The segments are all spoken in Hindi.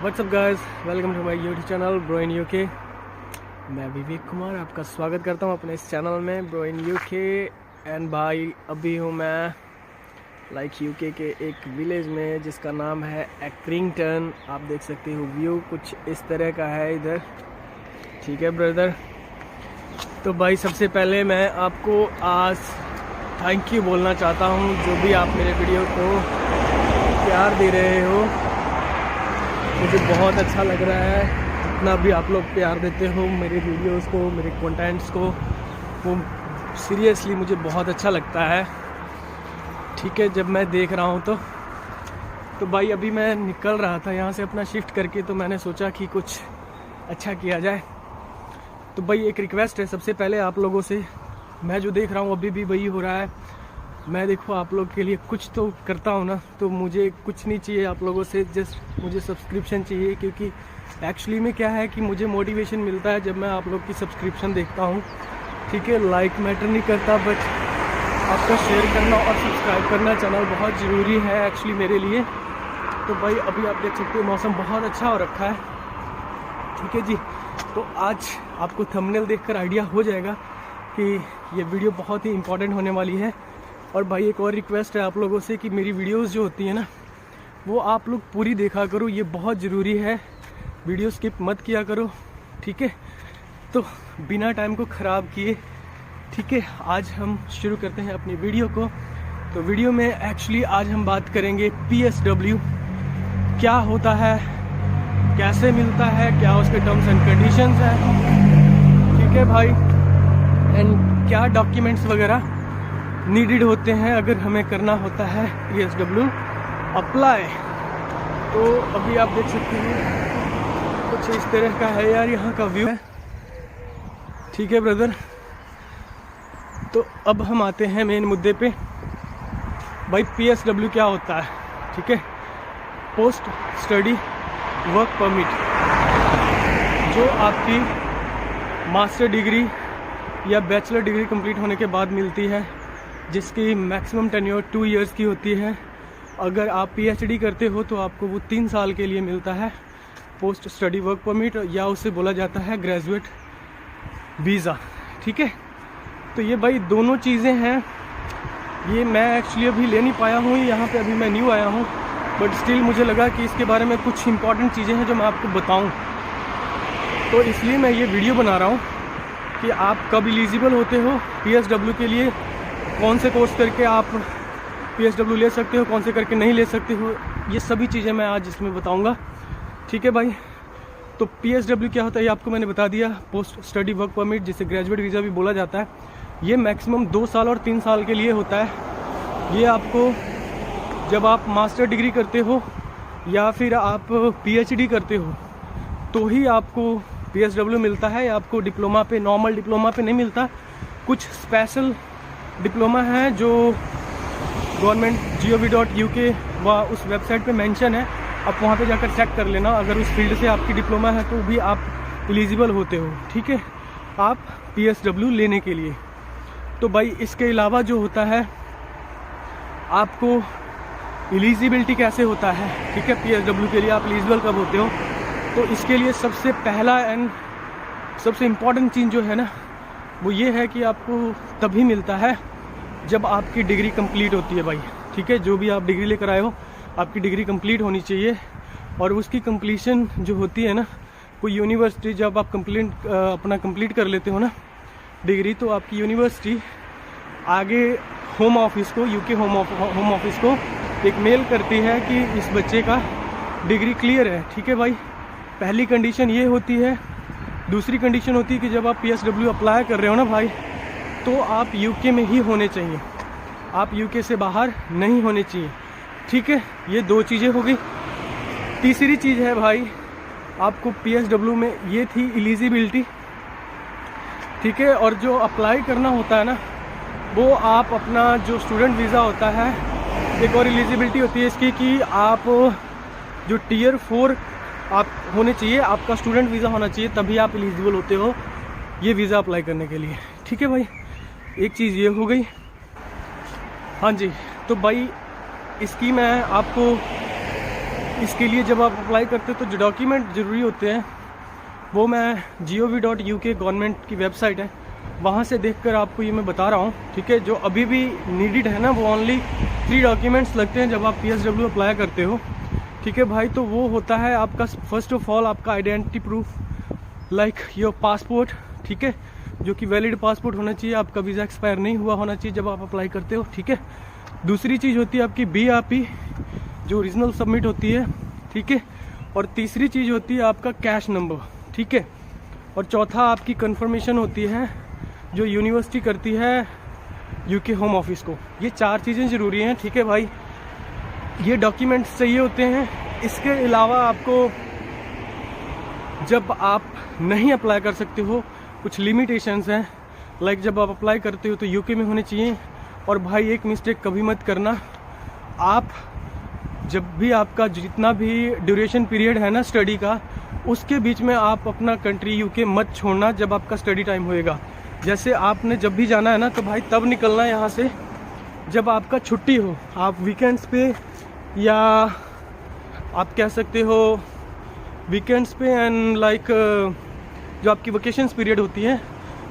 WhatsApp guys, welcome to my YouTube channel bro in UK. मैं विवेक कुमार आपका स्वागत करता हूं अपने इस चैनल में ब्रो इन यूके। एंड भाई अभी हूं मैं यूके के एक विलेज में जिसका नाम है एक्रिंगटन। आप देख सकते हो व्यू कुछ इस तरह का है इधर। ठीक है ब्रदर, तो भाई सबसे पहले मैं आपको आज थैंक यू बोलना चाहता हूं जो भी आप मेरे वीडियो को प्यार दे रहे हो। मुझे बहुत अच्छा लग रहा है जितना भी आप लोग प्यार देते हो मेरे वीडियोस को, मेरे कंटेंट्स को, वो सीरियसली मुझे बहुत अच्छा लगता है। ठीक है, जब मैं देख रहा हूँ तो भाई अभी मैं निकल रहा था यहाँ से अपना शिफ्ट करके, तो मैंने सोचा कि कुछ अच्छा किया जाए। तो भाई एक रिक्वेस्ट है सबसे पहले आप लोगों से, मैं जो देख रहा हूँ अभी भी वही हो रहा है। मैं देखो आप लोग के लिए कुछ तो करता हूँ ना, तो मुझे कुछ नहीं चाहिए आप लोगों से, जस्ट मुझे सब्सक्रिप्शन चाहिए। क्योंकि एक्चुअली में क्या है कि मुझे मोटिवेशन मिलता है जब मैं आप लोग की सब्सक्रिप्शन देखता हूँ। ठीक है, लाइक मैटर नहीं करता, बट आपका शेयर करना और सब्सक्राइब करना चैनल बहुत ज़रूरी है एक्चुअली मेरे लिए। तो भाई अभी आप देख सकते हो मौसम बहुत अच्छा हो रखा है। ठीक है जी, तो आज आपको थंबनेल देखकर आइडिया हो जाएगा कि ये वीडियो बहुत ही इम्पोर्टेंट होने वाली है। और भाई एक और रिक्वेस्ट है आप लोगों से कि मेरी वीडियोस जो होती है ना, वो आप लोग पूरी देखा करो, ये बहुत ज़रूरी है। वीडियो स्किप मत किया करो। ठीक है, तो बिना टाइम को ख़राब किए, ठीक है, आज हम शुरू करते हैं अपनी वीडियो को। तो वीडियो में एक्चुअली आज हम बात करेंगे PSW क्या होता है, कैसे मिलता है, क्या उसके टर्म्स एंड कंडीशंस हैं। ठीक है भाई, एंड क्या डॉक्यूमेंट्स वगैरह नीडेड होते हैं अगर हमें करना होता है PSW अप्लाई। तो अभी आप देख सकते हैं कुछ इस तरह का है यार यहाँ का व्यू है। ठीक है ब्रदर, तो अब हम आते हैं मेन मुद्दे पे। भाई PSW क्या होता है? ठीक है, पोस्ट स्टडी वर्क परमिट, जो आपकी मास्टर डिग्री या बैचलर डिग्री कंप्लीट होने के बाद मिलती है, जिसकी मैक्सिमम टेन्योर 2 इयर्स की होती है। अगर आप PhD करते हो तो आपको वो 3 साल के लिए मिलता है पोस्ट स्टडी वर्क परमिट, या उसे बोला जाता है ग्रेजुएट वीज़ा। ठीक है, तो ये भाई दोनों चीज़ें हैं। ये मैं एक्चुअली अभी ले नहीं पाया हूँ यहाँ पे, अभी मैं न्यू आया हूँ, बट स्टिल मुझे लगा कि इसके बारे में कुछ इंपॉर्टेंट चीज़ें हैं जो मैं आपको बताऊँ। तो इसलिए मैं ये वीडियो बना रहा हूँ कि आप कब एलिजिबल होते हो PSW के लिए, कौन से कोर्स करके आप PSW ले सकते हो, कौन से करके नहीं ले सकते हो, ये सभी चीज़ें मैं आज इसमें बताऊंगा। ठीक है भाई, तो PSW क्या होता है ये आपको मैंने बता दिया। पोस्ट स्टडी वर्क परमिट, जिसे ग्रेजुएट वीज़ा भी बोला जाता है, ये मैक्सिमम 2 साल और 3 साल के लिए होता है। ये आपको जब आप मास्टर डिग्री करते हो या फिर आप PhD करते हो तो ही आपको PSW मिलता है। आपको डिप्लोमा पे, नॉर्मल डिप्लोमा पे नहीं मिलता। कुछ स्पेशल डिप्लोमा है जो गवर्नमेंट gov.uk व उस वेबसाइट पे मेंशन है, आप वहाँ पे जाकर चेक कर लेना। अगर उस फील्ड से आपकी डिप्लोमा है तो भी आप एलिजिबल होते हो। ठीक है, आप PSW लेने के लिए। तो भाई इसके अलावा जो होता है, आपको एलिजिबिलिटी कैसे होता है, ठीक है, PSW के लिए आप एलिजिबल कब होते हो, तो इसके लिए सबसे पहला एंड सबसे इम्पॉर्टेंट चीज़ जो है ना, वो ये है कि आपको तभी मिलता है जब आपकी डिग्री कंप्लीट होती है भाई। ठीक है, जो भी आप डिग्री लेकर आए हो, आपकी डिग्री कंप्लीट होनी चाहिए। और उसकी कंप्लीशन जो होती है ना, कोई यूनिवर्सिटी जब आप अपना कंप्लीट कर लेते हो ना डिग्री, तो आपकी यूनिवर्सिटी आगे होम ऑफिस को, UK होम ऑफिस को एक मेल करती है कि इस बच्चे का डिग्री क्लियर है। ठीक है भाई, पहली कंडीशन ये होती है। दूसरी कंडीशन होती है कि जब आप PSW अप्लाई कर रहे हो ना भाई, तो आप UK में ही होने चाहिए, आप UK से बाहर नहीं होने चाहिए। ठीक है, ये 2 चीज़ें हो गई। तीसरी चीज़ है भाई, आपको PSW में ये थी एलिजिबिलिटी। ठीक है, और जो अप्लाई करना होता है ना, वो आप अपना जो स्टूडेंट वीज़ा होता है, एक और एलिजिबिलिटी होती है इसकी कि आप जो Tier 4 आप होने चाहिए, आपका स्टूडेंट वीज़ा होना चाहिए, तभी आप एलिजिबल होते हो ये वीज़ा अप्लाई करने के लिए। ठीक है भाई, एक चीज़ ये हो गई। हाँ जी, तो भाई इसकी मैं आपको इसके लिए जब आप अप्लाई करते हो तो जो डॉक्यूमेंट ज़रूरी होते हैं वो मैं gov.uk गवर्नमेंट की वेबसाइट है, वहाँ से देखकर आपको ये मैं बता रहा हूँ, ठीक है। जो अभी भी नीडेड है ना, वो ओनली 3 डॉक्यूमेंट्स लगते हैं जब आप PSW अप्लाई करते हो, ठीक है भाई। तो वो होता है आपका फर्स्ट ऑफ ऑल आपका identity proof, like your passport, ठीक है, जो कि वैलिड पासपोर्ट होना चाहिए, आपका वीज़ा एक्सपायर नहीं हुआ होना चाहिए जब आप अप्लाई करते हो, ठीक है। दूसरी चीज़ होती है आपकी BRP जो ओरिजिनल सबमिट होती है, ठीक है। और तीसरी चीज़ होती है आपका कैश नंबर, ठीक है। और चौथा आपकी कंफर्मेशन होती है जो यूनिवर्सिटी करती है UK होम ऑफिस को। ये 4 चीज़ें ज़रूरी हैं, ठीक है भाई। ये डॉक्यूमेंट्स चाहिए होते हैं। इसके अलावा आपको जब आप नहीं अप्लाई कर सकते हो, कुछ लिमिटेशंस हैं, लाइक जब आप अप्लाई करते हो तो UK में होने चाहिए। और भाई एक मिस्टेक कभी मत करना, आप जब भी आपका जितना भी ड्यूरेशन पीरियड है ना स्टडी का, उसके बीच में आप अपना कंट्री UK मत छोड़ना जब आपका स्टडी टाइम होएगा। जैसे आपने जब भी जाना है ना, तो भाई तब निकलना है यहाँ से जब आपका छुट्टी हो। आप वीकेंड्स पे या आप कह सकते हो वीकेंड्स पे एंड लाइक जो आपकी वेकेशंस पीरियड होती है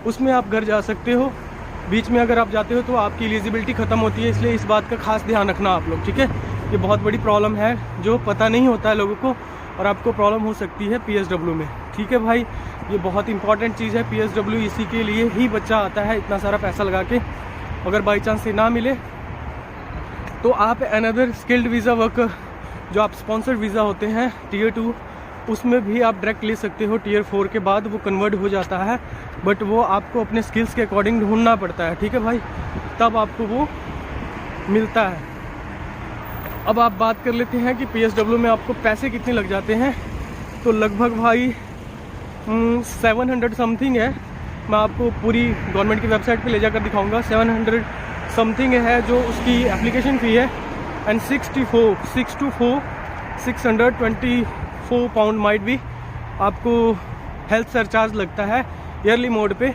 उसमें आप घर जा सकते हो। बीच में अगर आप जाते हो तो आपकी एलिजिबिलिटी ख़त्म होती है, इसलिए इस बात का खास ध्यान रखना आप लोग, ठीक है। ये बहुत बड़ी प्रॉब्लम है जो पता नहीं होता है लोगों को, और आपको प्रॉब्लम हो सकती है PSW में, ठीक है भाई। ये बहुत इंपॉर्टेंट चीज़ है PSW, इसी के लिए ही बच्चा आता है इतना सारा पैसा लगा के। अगर बाई चांस से ना मिले तो आप अनदर स्किल्ड वीज़ा वर्कर जो आप स्पॉन्सर्ड वीज़ा होते हैं Tier 2, उसमें भी आप डायरेक्ट ले सकते हो। Tier 4 के बाद वो कन्वर्ट हो जाता है, बट वो आपको अपने स्किल्स के अकॉर्डिंग ढूंढना पड़ता है, ठीक है भाई, तब आपको वो मिलता है। अब आप बात कर लेते हैं कि PSW में आपको पैसे कितने लग जाते हैं। तो लगभग भाई 700 समथिंग है। मैं आपको पूरी गवर्नमेंट की वेबसाइट पे ले जाकर दिखाऊंगा। 700 समथिंग है जो उसकी एप्लीकेशन फ़ी है, एंड 624 पाउंड माइट भी आपको हेल्थ सरचार्ज लगता है ईयरली मोड पे।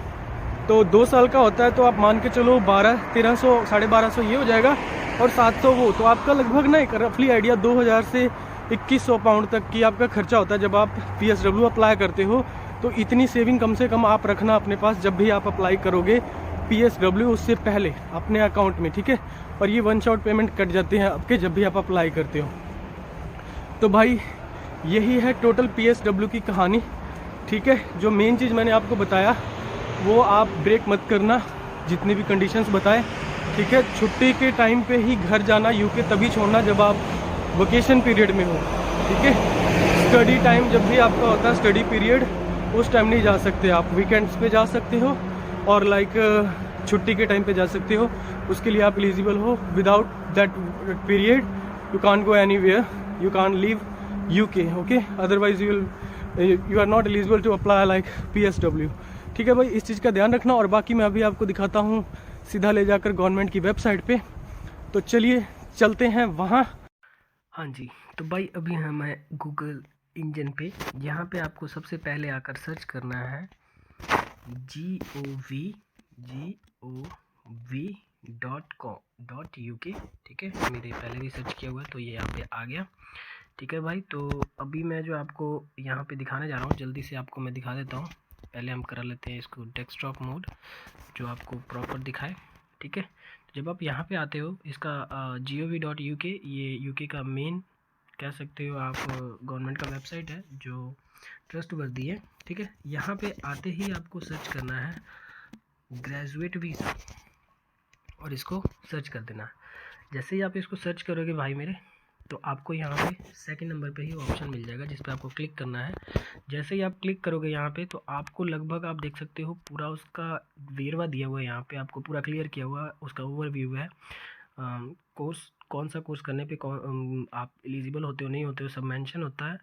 तो 2 साल का होता है, तो आप मान के चलो 1300 1250 ये हो जाएगा, और 700 वो, तो आपका लगभग ना एक रफली आइडिया 2000 से 2100 पाउंड तक की आपका खर्चा होता है जब आप PSW अप्लाई करते हो। तो इतनी सेविंग कम से कम आप रखना अपने पास जब भी आप अप्लाई करोगे PSW, उससे पहले अपने अकाउंट में, ठीक है। और ये 1 शॉट पेमेंट कट जाते हैं आपके जब भी आप अप्लाई करते हो। तो भाई यही है टोटल PSW की कहानी, ठीक है। जो मेन चीज़ मैंने आपको बताया वो आप ब्रेक मत करना, जितनी भी कंडीशंस बताए, ठीक है। छुट्टी के टाइम पे ही घर जाना UK तभी छोड़ना जब आप वेकेशन पीरियड में हो, ठीक है। स्टडी टाइम जब भी आपका होता है स्टडी पीरियड, उस टाइम नहीं जा सकते आप। वीकेंड्स पे जा सकते हो और लाइक छुट्टी के टाइम पे जा सकते हो, उसके लिए आप एलिजिबल हो। Without that period you can't go anywhere, you can't leave UK, okay. Otherwise you are not eligible to apply like PSW, ठीक है भाई। इस चीज़ का ध्यान रखना। और बाकी मैं अभी आपको दिखाता हूँ सीधा ले जाकर गवर्नमेंट की वेबसाइट पे। तो चलिए चलते हैं वहाँ। हाँ जी, तो भाई अभी हम हैं गूगल इंजन पे। यहाँ पे आपको सबसे पहले आकर सर्च करना है gov.uk, ठीक है। मेरे पहले भी सर्च किया हुआ है तो ये यहाँ पे आ गया, ठीक है भाई। तो अभी मैं जो आपको यहाँ पे दिखाने जा रहा हूँ, जल्दी से आपको मैं दिखा देता हूँ। पहले हम करा लेते हैं इसको डेस्कटॉप मोड, जो आपको प्रॉपर दिखाए, ठीक है। जब आप यहाँ पे आते हो, इसका gov.uk, ये UK का मेन कह सकते हो आप गवर्नमेंट का वेबसाइट है जो ट्रस्टवर्दी है, ठीक है। यहाँ पे आते ही आपको सर्च करना है ग्रेजुएट वीज़ा, और इसको सर्च कर देना। जैसे ही आप इसको सर्च करोगे भाई मेरे, तो आपको यहाँ पे सेकंड नंबर पे ही ऑप्शन मिल जाएगा जिस पे आपको क्लिक करना है। जैसे ही आप क्लिक करोगे यहाँ पे, तो आपको लगभग आप देख सकते हो पूरा उसका वेरवा दिया हुआ है, यहाँ पे आपको पूरा क्लियर किया हुआ है, उसका ओवरव्यू है। कोर्स कौन सा कोर्स करने पे आप एलिजिबल होते हो नहीं होते हो सब मेंशन होता है,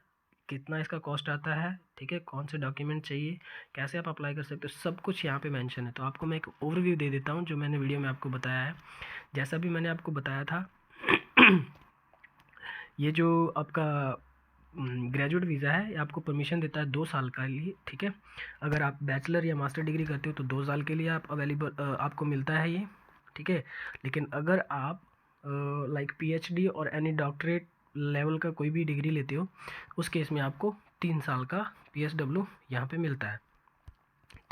कितना इसका कॉस्ट आता है, ठीक है, कौन से डॉक्यूमेंट चाहिए, कैसे आप अप्लाई कर सकते हो, सब कुछ यहाँ पे मेंशन है। तो आपको मैं एक ओवरव्यू दे देता हूँ जो मैंने वीडियो में आपको बताया है। जैसा भी मैंने आपको बताया था ये जो आपका ग्रेजुएट वीज़ा है, ये आपको परमिशन देता है 2 साल का लिए, ठीक है। अगर आप बैचलर या मास्टर डिग्री करते हो तो 2 साल के लिए आप अवेलेबल आपको मिलता है ये, ठीक है। लेकिन अगर आप लाइक PhD और एनी डॉक्टरेट लेवल का कोई भी डिग्री लेते हो उस केस में आपको 3 साल का PSW यहाँ पे मिलता है।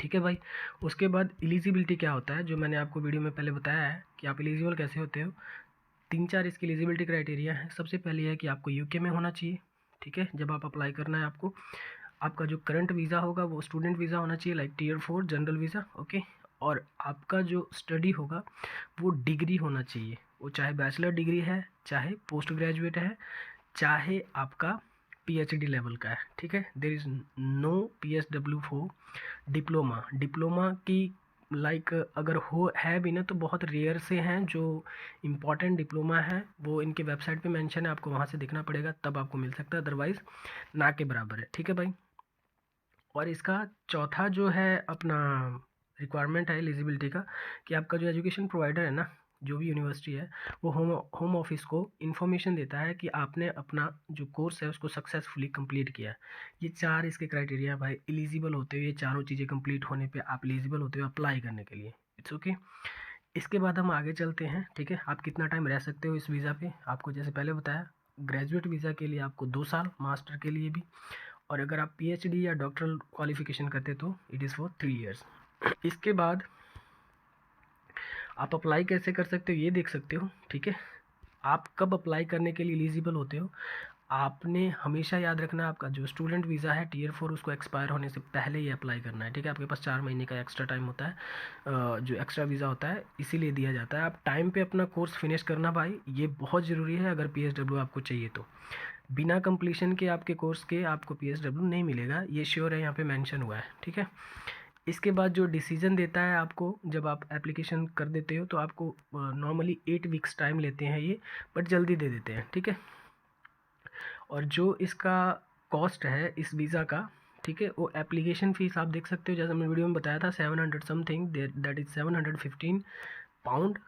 ठीक है भाई। उसके बाद एलिजिबिलिटी क्या होता है, जो मैंने आपको वीडियो में पहले बताया है कि आप एलिजिबल कैसे होते हो। 3-4 इसकी एलिजिबिलिटी क्राइटेरिया है। सबसे पहले है कि आपको यूके में होना चाहिए। ठीक है, जब आप अप्लाई करना है आपको, आपका जो करंट वीज़ा होगा वो स्टूडेंट वीज़ा होना चाहिए, like Tier 4 general visa. Okay, और आपका जो स्टडी होगा वो डिग्री होना चाहिए, वो चाहे बैचलर डिग्री है, चाहे पोस्ट ग्रेजुएट है, चाहे आपका PhD लेवल का है। ठीक है, there is no PSW for diploma. Diploma की लाइक अगर हो है भी ना तो बहुत रेयर से हैं जो इम्पॉर्टेंट डिप्लोमा है, वो इनके वेबसाइट पे मेंशन है, आपको वहाँ से देखना पड़ेगा तब आपको मिल सकता है, अदरवाइज़ ना के बराबर है। ठीक है भाई। और इसका चौथा जो है अपना रिक्वायरमेंट है एलिजिबिलिटी का, कि आपका जो एजुकेशन प्रोवाइडर है ना, जो भी यूनिवर्सिटी है, वो होम ऑफिस को इन्फॉर्मेशन देता है कि आपने अपना जो कोर्स है उसको सक्सेसफुली कंप्लीट किया है। ये 4 इसके क्राइटेरिया भाई, एलिजिबल होते हुए ये चारों चीज़ें कंप्लीट होने पे आप एलिजिबल होते हो अप्लाई करने के लिए। It's okay. इसके बाद हम आगे चलते हैं। ठीक है, आप कितना टाइम रह सकते हो इस वीज़ा पे, आपको जैसे पहले बताया, ग्रेजुएट वीज़ा के लिए आपको 2 साल, मास्टर के लिए भी, और अगर आप PhD या डॉक्टरल क्वालिफिकेशन करते तो इट इज़ फॉर 3 ईयर्स। इसके बाद आप अप्लाई कैसे कर सकते हो ये देख सकते हो। ठीक है, आप कब अप्लाई करने के लिए एलिजिबल होते हो, आपने हमेशा याद रखना, आपका जो स्टूडेंट वीज़ा है Tier 4 उसको एक्सपायर होने से पहले ही अप्लाई करना है। ठीक है, आपके पास 4 महीने का एक्स्ट्रा टाइम होता है, जो एक्स्ट्रा वीज़ा होता है इसीलिए दिया जाता है। आप टाइम पे अपना कोर्स फिनिश करना भाई, ये बहुत ज़रूरी है अगर PSW आपको चाहिए तो। बिना कंप्लीशन के आपके कोर्स के आपको PSW नहीं मिलेगा, ये श्योर है, यहाँ पे मेंशन हुआ है। ठीक है, इसके बाद जो डिसीजन देता है आपको, जब आप एप्लीकेशन कर देते हो तो आपको नॉर्मली 8 वीक्स टाइम लेते हैं ये, बट जल्दी दे देते हैं। ठीक है, और जो इसका कॉस्ट है इस वीज़ा का, ठीक है, वो एप्लीकेशन फ़ीस आप देख सकते हो, जैसे मैंने वीडियो में बताया था 700 something, that is 715 pound.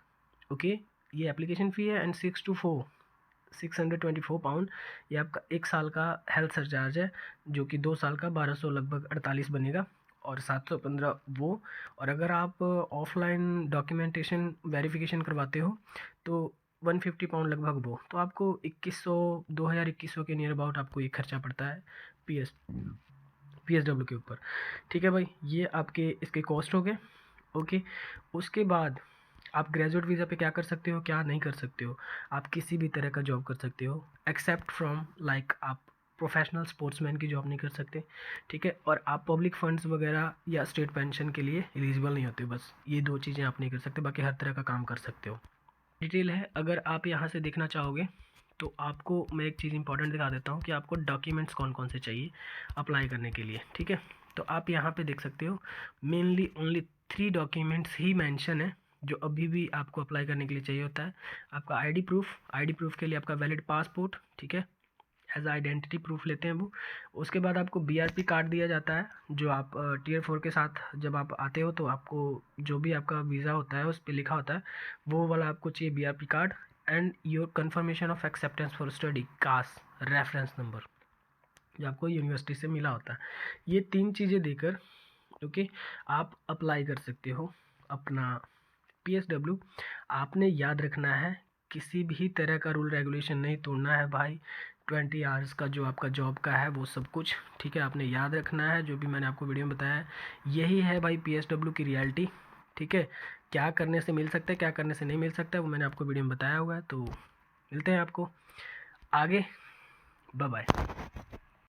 Okay, ये एप्लीकेशन फ़ी है, एंड 624 पाउंड ये आपका 1 साल का हेल्थ सरचार्ज है, जो कि 2 साल का 1200 लगभग 48 बनेगा, और 715 वो। और अगर आप ऑफलाइन डॉक्यूमेंटेशन वेरिफिकेशन करवाते हो तो 150 पाउंड लगभग वो, तो आपको 2100 के नियर अबाउट आपको ये खर्चा पड़ता है PSW के ऊपर। ठीक है भाई, ये आपके इसके कॉस्ट हो गए। ओके, उसके बाद आप ग्रेजुएट वीज़ा पे क्या कर सकते हो, क्या नहीं कर सकते हो। आप किसी भी तरह का जॉब कर सकते हो एक्सेप्ट फ्रॉम लाइक आप प्रोफेशनल स्पोर्ट्समैन की जॉब नहीं कर सकते। ठीक है, और आप पब्लिक फंड्स वगैरह या स्टेट पेंशन के लिए एलिजिबल नहीं होते, बस ये 2 चीज़ें आप नहीं कर सकते, बाकी हर तरह का काम कर सकते हो। डिटेल है, अगर आप यहाँ से देखना चाहोगे तो आपको मैं एक चीज़ इंपॉर्टेंट दिखा देता हूँ कि आपको डॉक्यूमेंट्स कौन कौन से चाहिए अप्लाई करने के लिए। ठीक है, तो आप यहाँ पे देख सकते हो मेनली ओनली 3 डॉक्यूमेंट्स ही मेंशन है जो अभी भी आपको अप्लाई करने के लिए चाहिए होता है। आपका आईडी प्रूफ के लिए आपका वैलिड पासपोर्ट, ठीक है, एज आइडेंटिटी प्रूफ लेते हैं वो। उसके बाद आपको BRP कार्ड दिया जाता है, जो आप Tier 4 के साथ जब आप आते हो तो आपको जो भी आपका वीज़ा होता है उस पर लिखा होता है वो वाला आपको चाहिए BRP card, and your confirmation of acceptance for study cast reference number, जो आपको यूनिवर्सिटी से मिला होता है। ये 3 चीज़ें देकर ओके आप अप्लाई कर सकते हो अपना PSW। आपने याद रखना है किसी भी तरह का रूल रेगुलेशन नहीं तोड़ना है भाई। 20 आवर्स का जो आपका जॉब का है वो सब कुछ, ठीक है, आपने याद रखना है, जो भी मैंने आपको वीडियो में बताया है यही है भाई PSW की रियलिटी। ठीक है, क्या करने से मिल सकता है क्या करने से नहीं मिल सकता है वो मैंने आपको वीडियो में बताया हुआ है। तो मिलते हैं आपको आगे, बाय बाय।